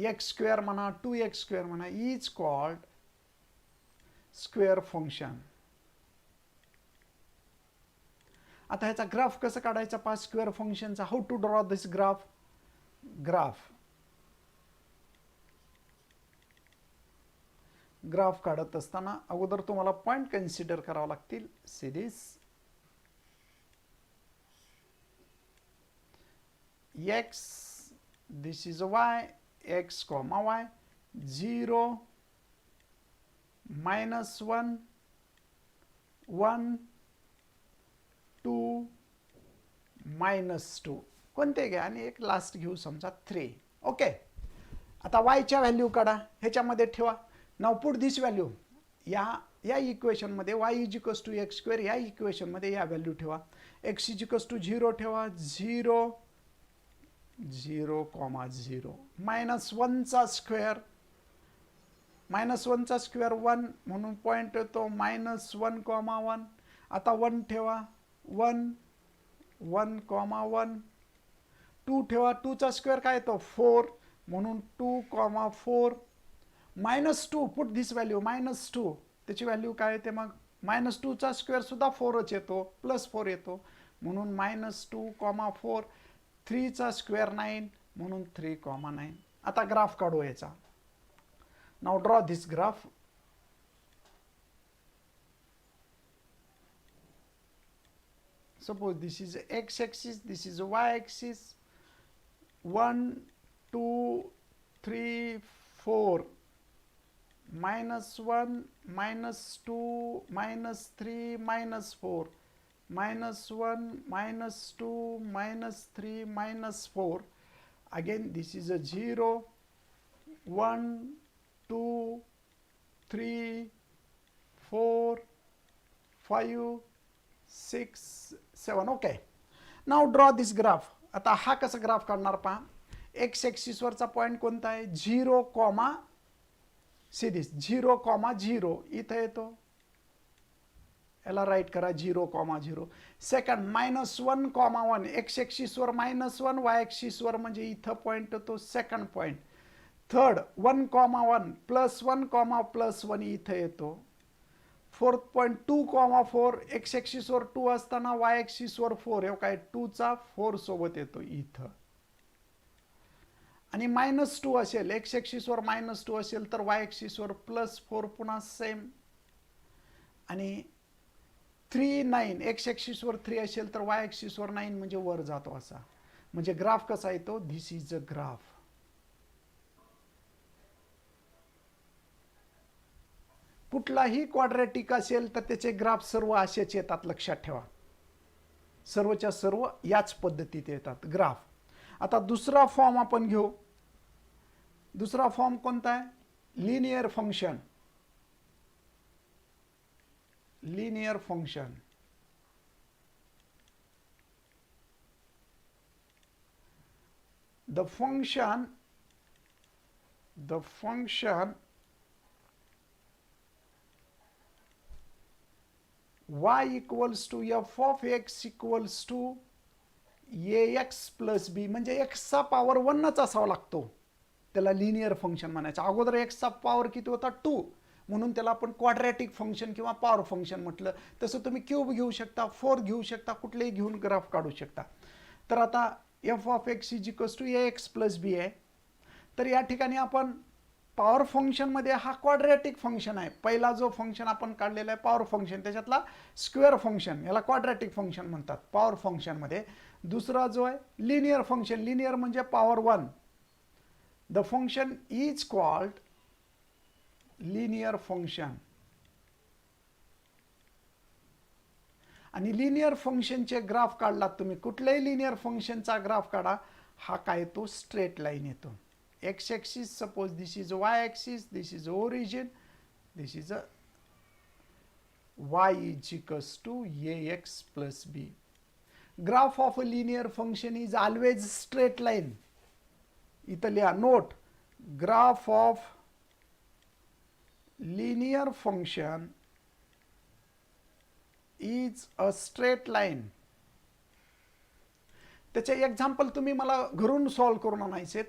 x स्क्वेअर म्हणा, 2x स्क्वेअर म्हणा, इज कॉल्ड स्क्वेअर फंक्शन. आता ह्याचा graph कसं काढायचा पहा स्क्वेअर फंक्शनचा. How to draw this graph. Graph graph काढत असताना अगोदर तुम्हाला पॉइंट कन्सिडर करावं लागतील. See this x, this is y, x comma y, 0, -1, 1, 2, -2 कोणते घ्या आणि एक लास्ट घेऊ समजा 3. ओके. आता y च्या व्हॅल्यू काढा, ह्याच्यामध्ये ठेवा. Now put this value. या इक्वेशन मध्ये y is equals to x square, या इक्वेशन मध्ये या व्हॅल्यू ठेवा. x इज इक्वल्स टू 0 ठेवा, 0, 0, 0, -1 चा स्क्वेअर, -1 चा स्क्वेअर 1 म्हणून पॉइंट येतो -1, 1. आता 1 ठेवा, 1, 1, 1, 2 ठेवा, 2 चा स्क्वेअर काय येतो 4 म्हणून 2, 4, -2 पुट दिस व्हॅल्यू -2, त्याची व्हॅल्यू काय येते मग -2 चा स्क्वेअर सुद्धा 4च येतो, +4 येतो म्हणून -2, 4, 3 चा स्क्वेअर 9 म्हणून 3, 9. आता ग्राफ काढू याचा. Now draw this graph. Suppose this is x axis, this is y axis. 1, 2, 3, 4, -1, -2, -3, -4, -1, -2, -3, -4. Again this is a 0, 1, 2, 3, 4, 5, 6, 7. Okay. Now draw this graph. आता हा कसा ग्राफ काढणार पहा. एक्स ॲक्सिस वरचा पॉइंट कोणता आहे 0, सी दिस 0, 0 इथे येतो, याला राईट करा 0, 0. सेकंड -1, 1 एक्स ॲक्सिस वर -1, वाय ॲक्सिस वर म्हणजे इथं पॉइंट येतो सेकंड पॉइंट. थर्ड 1, 1 +1, +1 इथे येतो. फोर्थ पॉइंट 2, 4 एक्स ॲक्सिस वर 2 असताना वाय ॲक्सिस वर 4 हे काय 2 चा 4 सोबत येतो इथं. आणि -2 असेल, एक्स ॲक्सिस वर -2 असेल तर वाय ॲक्सिस वर +4 पुन्हा सेम. आणि 3, 9 एक्स ॲक्सिस वर 3 असेल तर वाय ॲक्सिस वर 9 म्हणजे वर जातो असा. म्हणजे ग्राफ कसा येतो, धिस इज अ ग्राफ. कुठलाही क्वाड्रॅटिक असेल तर त्याचे ग्राफ सर्व असेच येतात, लक्षात ठेवा. सर्वच्या सर्व याच पद्धतीत येतात ग्राफ. आता दुसरा फॉर्म आपण घेऊ. दुसरा फॉर्म कोणता आहे, linear function. Linear function. the function y equals to f of x equals to ax plus b म्हणजे x चा पॉवर 1च असावा लागतो त्याला लिनियर फंक्शन म्हणायचं. अगोदर x चा पॉवर किती होता 2 म्हणून त्याला आपण क्वाड्रॅटिक फंक्शन किंवा पॉवर फंक्शन म्हटलं. तसं तुम्ही क्यूब घेऊ शकता, 4 घेऊ शकता, कुठलेही घेऊन ग्राफ काढू शकता. तर आता f of x is equals to ax plus b आहे. तर या ठिकाणी आपण पॉवर फंक्शन मध्ये हा क्वाड्रॅटिक फंक्शन आहे. पहिला जो फंक्शन आपण काढलेला आहे पॉवर फंक्शन, त्याच्यातला स्क्वेअर फंक्शन याला क्वाड्रॅटिक फंक्शन म्हणतात पॉवर फंक्शन मध्ये. दुसरा जो आहे लिनियर फंक्शन, लिनियर म्हणजे power 1. The function is called linear function. आणि लिनियर फंक्शनचे ग्राफ काढलात तुम्ही, कुठल्याही लिनियर फंक्शनचा ग्राफ काढा, हा काय येतो स्ट्रेट लाईन येतो. x axis, suppose this is y axis, this is origin, this is a y is equals to ax plus b. Graph of a linear function is always straight line. इथं लिहा note, graph of linear function is a straight line. त्याचे example तुम्ही मला घरून solve करून आणायचे,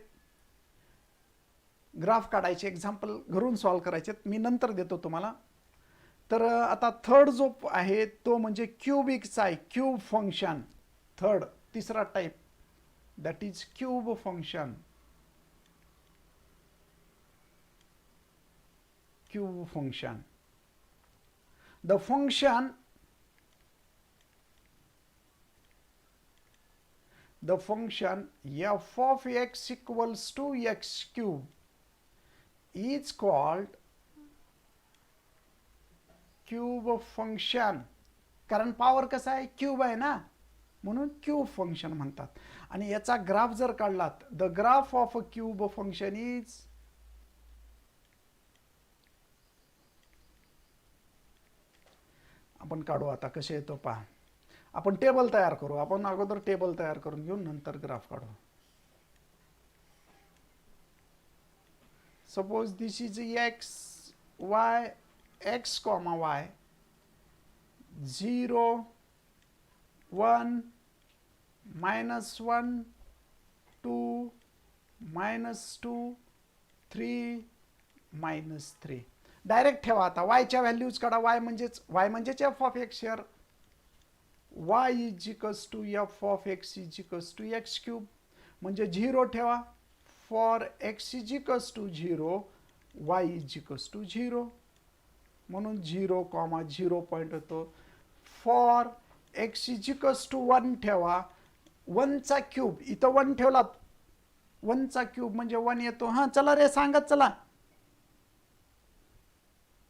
graph काढायचे, example घरून सॉल्व करायचे, मी नंतर देतो तुम्हाला. तर आता थर्ड जो आहे तो म्हणजे क्यूबिकचा आहे, क्यूब फंक्शन. थर्ड तिसरा type that is cube function. cube function. The function f of x equals to x cube is called cube function. कारण पॉवर कसा आहे, क्यूब आहे ना, म्हणून क्यूब फंक्शन म्हणतात. आणि याचा ग्राफ जर काढलात, the graph of a cube function is आपण काढू आता कसे येतो पहा. आपण टेबल तयार करू. आपण अगोदर टेबल तयार करून घेऊ, नंतर ग्राफ काढू. Suppose this is x y, x comma y 0 1 -1 2 -2 3 -3. Direct ठेवा. आता वायच्या व्हॅल्यूज काढा. वाय म्हणजेच f of x here. y is equals to f of x is equals to x cube. म्हणजे 0 ठेवा. For x is equals to 0 y is equals to 0. म्हणून 0,0 point होतो. For x is equals to 1 ठेवा. 1 चा cube इथं 1 ठेवलात. 1 चा cube म्हणजे 1 येतो. हां चला रे सांगत चला.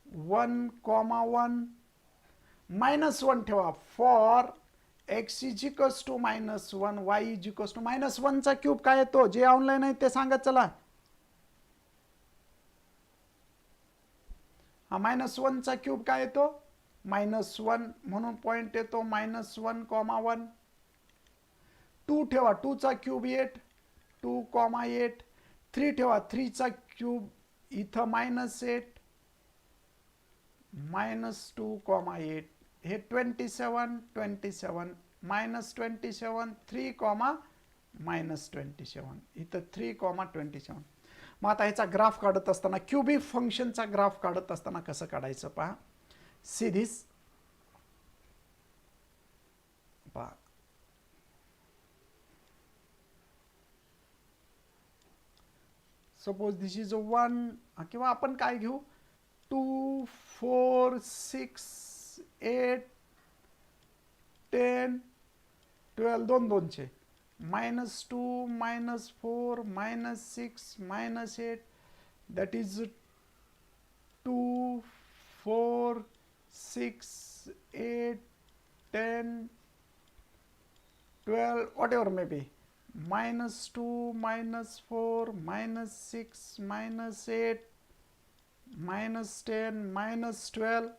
1,1 -1 ठेवा. For x is equals to -1 y is equals to -1 चा क्यूब काय येतो. जे ऑनलाईन आहे ते सांगत चला. हा -1 चा क्यूब काय येतो, -1 म्हणून पॉइंट येतो -1,1. 2 ठेवा. 2 चा क्यूब 8 2,8. 3 ठेवा. 3 चा क्यूब इथं -8 -2,8. हे 27 -27 3, -27 इथं 3,27. मग आता ह्याचा ग्राफ काढत असताना, क्यूबिक फंक्शनचा ग्राफ काढत असताना कसं काढायचं पहा. सिरीज पहा. सपोज दिस इज 1 किंवा आपण काय घेऊ 2 4 6 8 10 12 दोन दोनचे -2 -4 -6 -8 that is 2 4 6 8 10 12 whatever may be. -2 -4 -6 -8 -10 -12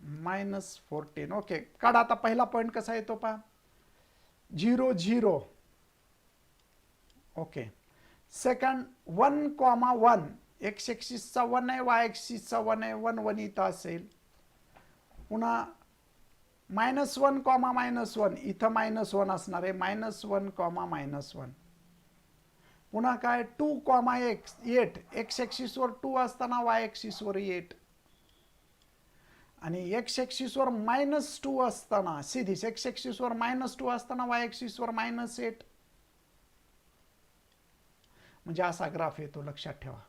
-14. Okay काढा. आता पहिला पॉइंट कसा येतो पहा 0 0. ओके. सेकंड 1,1 एक्स एक्सिसचा 1 आहे, वाय एक्सिसचा 1 आहे. 1 1 इथं असेल. पुन्हा -1, -1 इथं -1 असणार आहे. -1, -1. पुन्हा काय 2, 8 एक्स एक्सिसवर 2 असताना वाय एक्सिसवर 8 आणि एक्स एक्सिसवर -2 असताना सिरीज एक्स एक्सिसवर -2 असताना वाय एक्सिसवर -8. म्हणजे असा ग्राफ येतो. लक्षात ठेवा.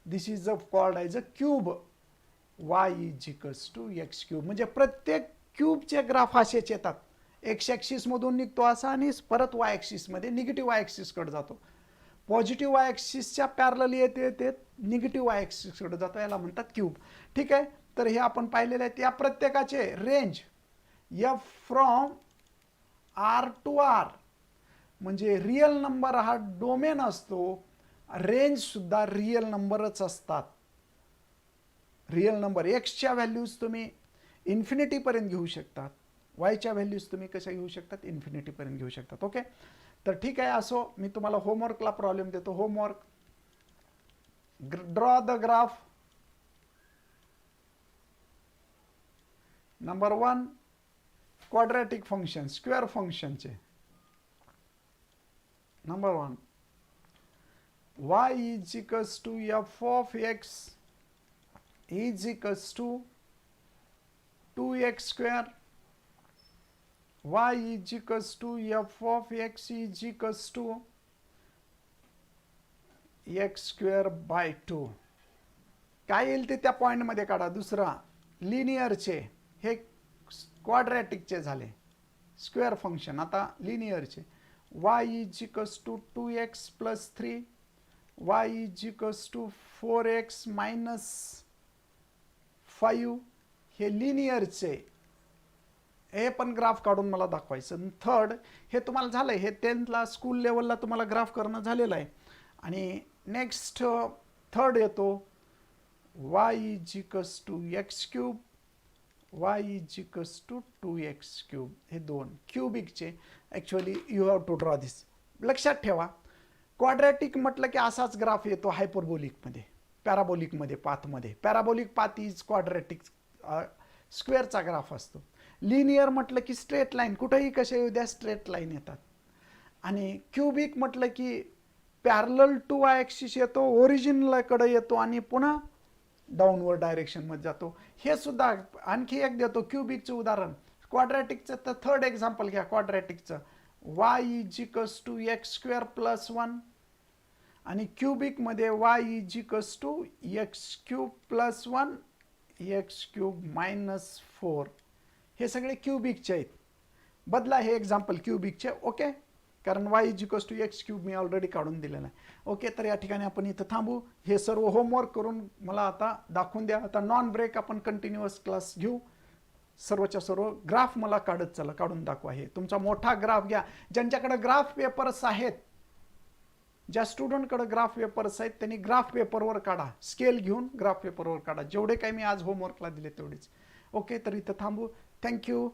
This is called as a cube. y is equals to x cube. म्हणजे प्रत्येक क्यूबचे ग्राफ असेच येतात. एक्स ॲक्सिस मधून निघतो असा आणि परत वाय ॲक्सिस मध्ये निगेटिव्ह वाय ॲक्सिस कडे जातो. पॉझिटिव्ह वाय ॲक्सिसच्या पॅरलल येते निगेटिव्ह वाय ॲक्सिस कडे जातो. याला म्हणतात क्यूब. ठीक आहे. तर हे आपण पाहिलेले आहेत. या प्रत्येकाचे range f from R to R म्हणजे रियल नंबर हा डोमेन असतो. रेंज सुद्धा रियल नंबरच असतात. रियल नंबर एक्सच्या व्हॅल्यूज तुम्ही इन्फिनिटीपर्यंत घेऊ शकतात. वायच्या व्हॅल्यूज तुम्ही कशा घेऊ शकतात, इन्फिनिटीपर्यंत घेऊ शकतात. ओके. तर ठीक आहे. असो मी तुम्हाला होमवर्कला प्रॉब्लेम देतो. Homework draw the graph. Number 1 quadratic function square फंक्शनचे. Number 1 y is equals to f of x is equals to 2x square y is equals to f of x is equals to x square by 2. काय येईल ते त्या पॉईंटमध्ये काढा. दुसरा लिनियरचे, हे क्वाड्रॅटिकचे झाले, स्क्वेअर फंक्शन आता लिनियरचे. y is equals to 2x plus 3, y is equals to 4x minus 5, हे लिनियरचे. हे पण ग्राफ काढून मला दाखवायचं. थर्ड, हे तुम्हाला झालं आहे, हे 10thला स्कूल लेवलला तुम्हाला ग्राफ करणं झालेलं आहे. आणि नेक्स्ट थर्ड येतो y is equals to x cube, y is equals to 2x cube. हे दोन क्यूबिकचे. Actually you have to draw this. लक्षात ठेवा, क्वाड्रॅटिक म्हटलं की असाच ग्राफ येतो हायपरबोलिकमध्ये, पॅराबोलिकमध्ये, पाथमध्ये. पॅराबोलिक पाथ इज क्वाड्रॅटिक, स्क्वेअरचा ग्राफ असतो. लिनियर म्हटलं की स्ट्रेट लाईन, कुठेही कसे येऊ द्या स्ट्रेट लाईन येतात. आणि क्यूबिक म्हटलं की पॅरलल टू वाय ॲक्सिस येतो, ओरिजिनकडे येतो आणि पुन्हा डाऊनवर्ड डायरेक्शनमध्ये जातो. हे सुद्धा आणखी एक देतो क्यूबिकचं उदाहरण. क्वाड्रॅटिकचं तर थर्ड एक्झाम्पल घ्या क्वाड्रॅटिकचं. y is equals to x square plus 1 आणि क्यूबिकमध्ये y is equals to x cube plus 1 x cube minus 4. हे सगळे क्यूबिकचे आहेत. बदला हे एक्झाम्पल क्यूबिकचे. ओके, कारण y is equals to x cube मी ऑलरेडी काढून दिलेला आहे. ओके, तर या ठिकाणी आपण इथं थांबू. हे सर्व होमवर्क करून मला आता दाखवून द्या. आता नॉन ब्रेक आपण कंटिन्युअस क्लास घेऊ. सर्वच्या सर्व ग्राफ मला काढत चला, काढून दाखवा. हे तुमचा मोठा ग्राफ घ्या. ज्यांच्याकडे ग्राफ पेपर्स आहेत, ज्या स्टुडंटकडे ग्राफ पेपर्स आहेत त्यांनी ग्राफ पेपरवर काढा, स्केल घेऊन ग्राफ पेपरवर काढा. जेवढे काही मी आज होमवर्कला दिले तेवढेच. ओके, तर इथं थांबू. थँक्यू.